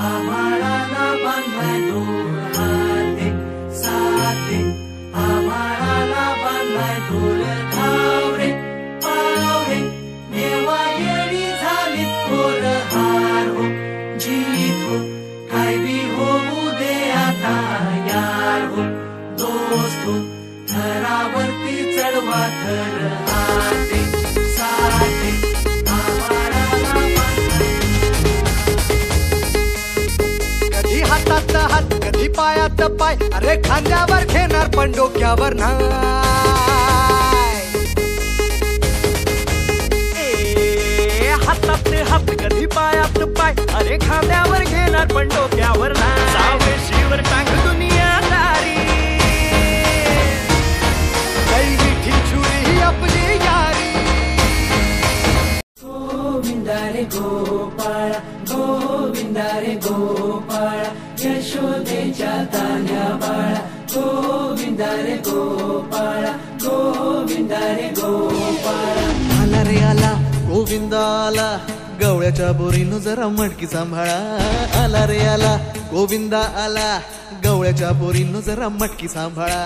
आभाळाला बांधलाय दोर हाते साते, आभाळाला बांधलाय दोर धावरे पावरे, देवा येणी झाली थोर हार हो जीत हो, काय बी होऊ दे आता यार हो दोस्त हो, थरावरती चढवा थर हाते साते, आभाळाला बांधलाय. कधी हातात हात कधी पायात पाय, अरे खांद्यावर घेणार पण डोक्यावर नाही. हातात हात कधी पायात पाय, अरे खांद्यावर घेणार पण डोक्यावर नाही. सावशीवर टांग दुनियादारी, काही मिठी छुरी ही आपली यारी. गोविंदा रे गोपाळा गोविंदा रे गोपाळा, यशोदेच्या तान्ह्या बाळा. गोविंदा रे गोपाळा गोविंदा रे गोपाळा. आला रे आला गोविंदा आला, गवळ्याच्या बोरीनं जरा मटकी सांभाळा. आला रे आला गोविंदा आला, गवळ्याच्या बोरीनं जरा मटकी सांभाळा.